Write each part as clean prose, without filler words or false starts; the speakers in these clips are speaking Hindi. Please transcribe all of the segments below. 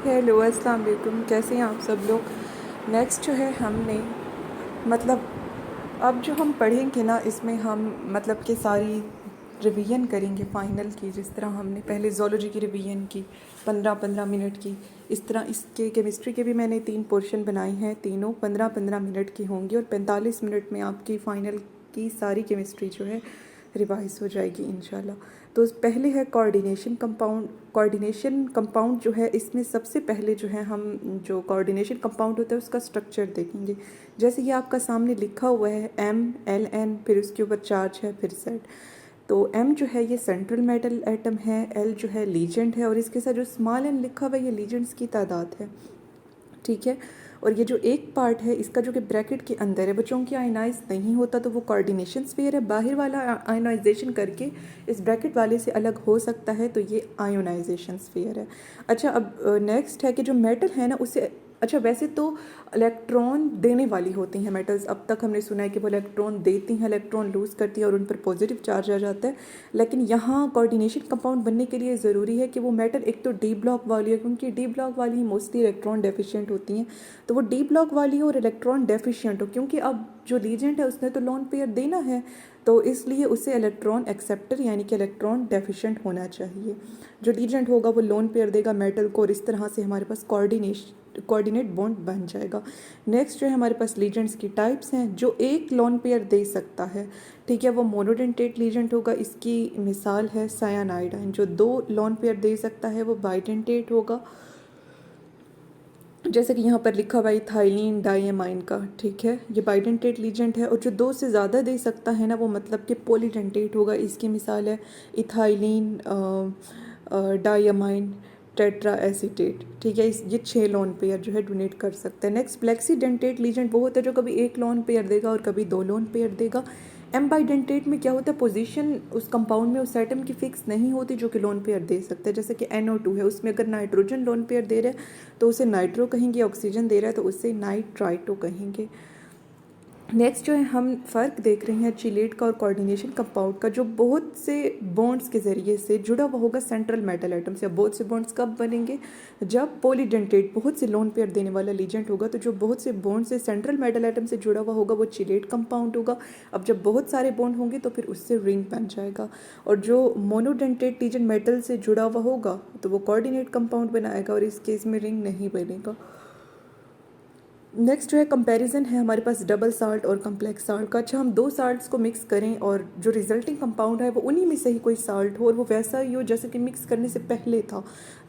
हेलो अस्सलाम वालेकुम, कैसे हैं आप सब लोग। नेक्स्ट जो है हमने मतलब अब जो हम पढ़ेंगे ना इसमें हम मतलब कि सारी रिवीजन करेंगे फ़ाइनल की। जिस तरह हमने पहले ज़ूलॉजी की रिवीजन की 15-15 मिनट की, इस तरह इसके केमिस्ट्री के भी मैंने 3 पोर्शन बनाए हैं। तीनों 15-15 मिनट की होंगी और 45 मिनट में आपकी फ़ाइनल की सारी केमिस्ट्री जो है रिवाइज हो जाएगी इंशाल्लाह। तो पहले है कोऑर्डिनेशन कंपाउंड। कोऑर्डिनेशन कंपाउंड जो है इसमें सबसे पहले जो है हम जो कोऑर्डिनेशन कंपाउंड होता है उसका स्ट्रक्चर देखेंगे। जैसे ये आपका सामने लिखा हुआ है MLN, फिर उसके ऊपर चार्ज है, फिर सेट। तो M जो है ये सेंट्रल मेटल एटम है, L जो है लीजेंड है और इसके साथ जो स्मॉल n लिखा हुआ है ये लीजेंड्स की तादाद है, ठीक है। और ये जो एक पार्ट है इसका जो कि ब्रैकेट के अंदर है वो चूँकि आयनाइज नहीं होता तो वो कोऑर्डिनेशन स्फीयर है। बाहर वाला आयोनाइजेशन करके इस ब्रैकेट वाले से अलग हो सकता है, तो ये आयोनाइजेशन स्फीयर है। अच्छा, अब नेक्स्ट है कि जो मेटल है ना उसे, अच्छा वैसे तो इलेक्ट्रॉन देने वाली होती हैं मेटल्स। अब तक हमने सुना है कि वो इलेक्ट्रॉन देती हैं, इलेक्ट्रॉन लूज़ करती हैं और उन पर पॉजिटिव चार्ज आ जाता है। लेकिन यहाँ कोऑर्डिनेशन कंपाउंड बनने के लिए ज़रूरी है कि वो मेटल एक तो डी ब्लॉक वाली है, क्योंकि डी ब्लॉक वाली मोस्टली इलेक्ट्रॉन डेफिशिएंट होती हैं। तो वो डी ब्लॉक वाली हो और इलेक्ट्रॉन डेफिशिएंट हो, क्योंकि अब जो लीजेंट है उसने तो लोन पेयर देना है, तो इसलिए उसे इलेक्ट्रॉन एक्सेप्टर यानी कि इलेक्ट्रॉन डेफिशिएंट होना चाहिए। जो लीजेंट होगा वो लोन पेयर देगा मेटल को और इस तरह से हमारे पास कोऑर्डिनेट बॉन्ड बन जाएगा। नेक्स्ट जो है हमारे पास लीजेंट्स की टाइप्स हैं। जो एक लोन पेयर दे सकता है, ठीक है, वो मोनोडेंटेट लीजेंट होगा। इसकी मिसाल है सायानाइड। जो 2 लोन पेयर दे सकता है वो बाइडेंटेट होगा, जैसे कि यहाँ पर लिखा हुआ है इथाइलिन डाइएमाइन का, ठीक है, ये बाइडेंटेट लीजेंट है। और जो 2 से ज़्यादा दे सकता है ना वो मतलब कि पॉलीडेंटेट होगा। इसकी मिसाल है इथाइलिन डाइएमाइन टेट्रा एसीटेट, ठीक है। ये 6 लोन पेयर जो है डोनेट कर सकते हैं। नेक्स्ट फ्लेक्सीडेंटेट लीजेंट वो होता है जो कभी 1 लोन पेयर देगा और कभी 2 लोन पेयर देगा। एम बाइडेंटेट में क्या होता है, पोजीशन उस कंपाउंड में उस एटम की फिक्स नहीं होती जो कि लोन पेयर दे सकते हैं। जैसे कि NO2 है, उसमें अगर नाइट्रोजन लोन पेयर दे रहे हैं तो उसे नाइट्रो कहेंगे, ऑक्सीजन दे रहा है तो उसे नाइट्राइटो कहेंगे। नेक्स्ट जो है हम फ़र्क देख रहे हैं चिलेट का और कोऑर्डिनेशन कंपाउंड का, जो बहुत से बॉन्ड्स के ज़रिए से जुड़ा हुआ होगा सेंट्रल मेटल एटम से। अब बहुत से बॉन्ड्स कब बनेंगे, जब पॉलीडेंटेट बहुत से लोन पेयर देने वाला लीजेंट होगा। तो जो बहुत से बॉन्ड से सेंट्रल मेटल एटम से जुड़ा हुआ होगा वो चिलेट कंपाउंड होगा। अब जब बहुत सारे बॉन्ड होंगे तो फिर उससे रिंग बन जाएगा। और जो मोनोडेंटेट लीजेंट मेटल से जुड़ा हुआ होगा तो वो कोऑर्डिनेट कंपाउंड बनाएगा और इस केस में रिंग नहीं बनेगा। नेक्स्ट जो है कंपैरिजन है हमारे पास डबल साल्ट और कम्प्लेक्स साल्ट का। अच्छा, हम 2 साल्ट्स को मिक्स करें और जो रिजल्टिंग कंपाउंड है वो उन्हीं में से ही कोई साल्ट हो और वो वैसा ही हो जैसे कि मिक्स करने से पहले था,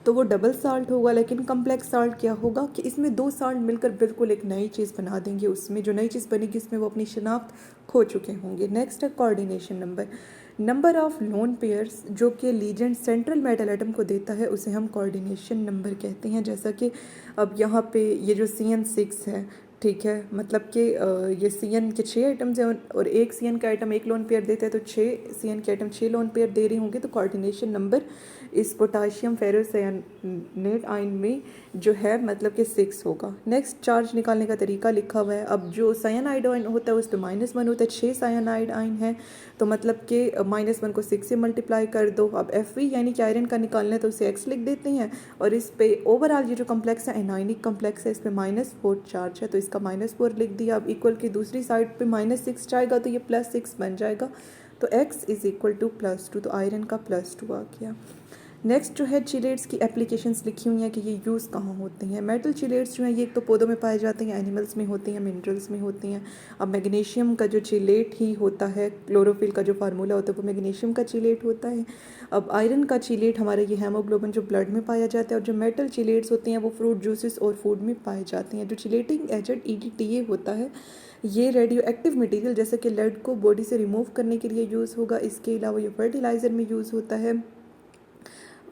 तो वो डबल साल्ट होगा। लेकिन कम्प्लेक्स साल्ट क्या होगा कि इसमें 2 साल्ट मिलकर बिल्कुल एक नई चीज़ बना देंगे। उसमें जो नई चीज़ बनेगी उसमें वो अपनी शनाख्त खो चुके होंगे। नेक्स्ट है coordination number of lone pairs जो कि लीजेंड सेंट्रल मेटल एटम को देता है उसे हम कोऑर्डिनेशन नंबर कहते हैं। जैसा कि अब यहाँ पे ये जो CN6 है, ठीक है, मतलब कि ये CN के 6 आइटम्स हैं और एक CN का आइटम 1 लोन पेयर देता है, तो 6 CN के आइटम 6 लोन पेयर दे रहे होंगे। तो कोऑर्डिनेशन नंबर इस पोटाशियम फेरोसायनेट आयन में जो है मतलब कि 6 होगा। नेक्स्ट चार्ज निकालने का तरीका लिखा हुआ है। अब जो सायनाइड आयन होता है उस पर -1 होता है। 6 सायनाइड आयन है तो मतलब कि -1 को 6 से मल्टीप्लाई कर दो। अब Fe यानी कि आयरन का निकालना है तो उसे X लिख देते हैं और इस पे ओवरऑल ये जो कम्प्लेक्स है एनाइनिक कम्प्लेक्स है, इस पर -4 चार्ज है तो इसका -4 लिख दिया। अब इक्वल की दूसरी साइड पे -6 जाएगा तो ये +6 बन जाएगा, तो X इज़ इक्वल टू +2, तो आयरन का +2 आ गया। नेक्स्ट जो है चिलेट्स की एप्लीकेशंस लिखी हुई हैं कि ये यूज़ कहाँ होती हैं। मेटल चिलेट्स जो हैं ये एक तो पौधों में पाए जाते हैं, एनिमल्स में होती हैं, मिनरल्स में होती हैं। अब मैग्नीशियम का जो चिलेट ही होता है, क्लोरोफिल का जो फार्मूला होता है वो मैग्नीशियम का चिलेट होता है। अब आयरन का चिलेट हमारा ये हेमोग्लोबिन जो ब्लड में पाया जाता है। और जो मेटल चिलेट्स होती हैं वो फ्रूट जूसेस और फूड में पाई जाती हैं। जो चिलेटिंग एजेंट EDTA होता है ये रेडियो एक्टिव मटीरियल जैसे कि लेड को बॉडी से रिमूव करने के लिए यूज़ होगा। इसके अलावा ये फर्टिलाइज़र में यूज़ होता है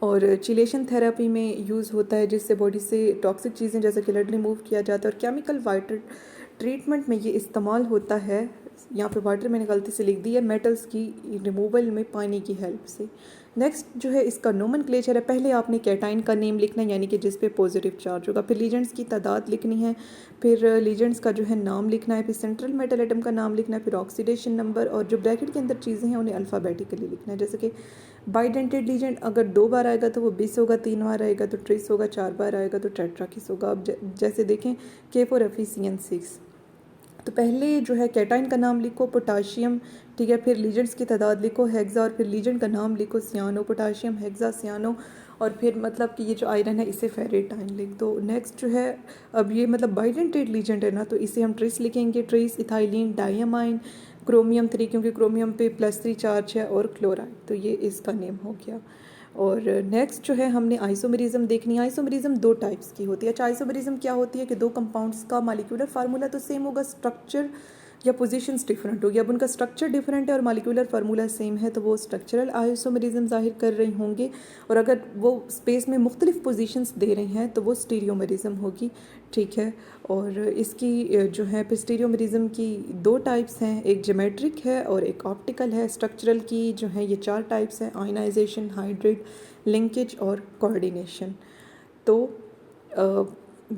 और चिलेशन थेरेपी में यूज़ होता है जिससे बॉडी से टॉक्सिक चीज़ें जैसे कि लेड रिमूव किया जाता है। और केमिकल वाटर ट्रीटमेंट में ये इस्तेमाल होता है। यहाँ पे वाटर मैंने गलती से लिख दी है, मेटल्स की रिमूवल में पानी की हेल्प से। नेक्स्ट जो है इसका नोमेनक्लेचर है। पहले आपने कैटाइन का नेम लिखना है यानी कि जिस पे पॉजिटिव चार्ज होगा, फिर लीजेंड्स की तादाद लिखनी है, फिर लीजेंड्स का जो है नाम लिखना है, फिर सेंट्रल मेटल एटम का नाम लिखना है, फिर ऑक्सीडेशन नंबर और जो ब्रैकेट के अंदर चीज़ें हैं उन्हें अल्फ़ाबेटिकली लिखना है। जैसे कि बाइडेंटेड लीजेंड अगर 2 बार आएगा तो वो बिस होगा, 3 बार आएगा तो ट्रिस होगा, 4 बार आएगा तो टेट्राकिस होगा। अब जैसे देखें K4FeCN6, तो पहले जो है कैटाइन का नाम लिखो पोटाशियम, ठीक है, फिर लीजेंड्स की तादाद लिखो हेक्सा, और फिर लीजेंड का नाम लिखो सियानो, पोटाशियम हेक्सा सियानो, और फिर मतलब कि ये जो आयरन है इसे फेरेटाइन लिख दो। नेक्स्ट जो है, अब ये मतलब बाइडेंटेड लीजेंड है ना, तो इसे हम ट्रेस लिखेंगे, ट्रेस इथाइलिन डायमाइन क्रोमियम 3, क्योंकि क्रोमियम पे +3 चार्ज है, और क्लोराइड, तो ये इसका नेम हो गया। और नेक्स्ट जो है हमने आइसोमेरिज्म देखनी है। आइसोमेरिज्म 2 टाइप्स की होती है। अच्छा, आइसोमेरिज्म क्या होती है कि 2 कंपाउंड्स का मॉलिक्यूलर फार्मूला तो सेम होगा, स्ट्रक्चर या पोजीशंस डिफरेंट होगी। अब उनका स्ट्रक्चर डिफरेंट है और मॉलिक्यूलर फार्मूला सेम है, तो वो स्ट्रक्चरल आइसोमेरिज्म जाहिर कर रही होंगे, और अगर वो स्पेस में मुख्तलिफ पोजीशंस दे रही हैं तो वो स्टीरियोमेरिज्म होगी, ठीक है। और इसकी जो है फिर स्टीरियोमेरिज्म की 2 टाइप्स हैं, एक ज्योमेट्रिक है और एक ऑप्टिकल है। स्ट्रक्चरल की जो है ये 4 टाइप्स हैं, आयनाइजेशन, हाइड्रेट, लिंकेज और कोऑर्डिनेशन। तो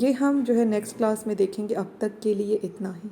ये हम जो है नेक्स्ट क्लास में देखेंगे। अब तक के लिए इतना ही।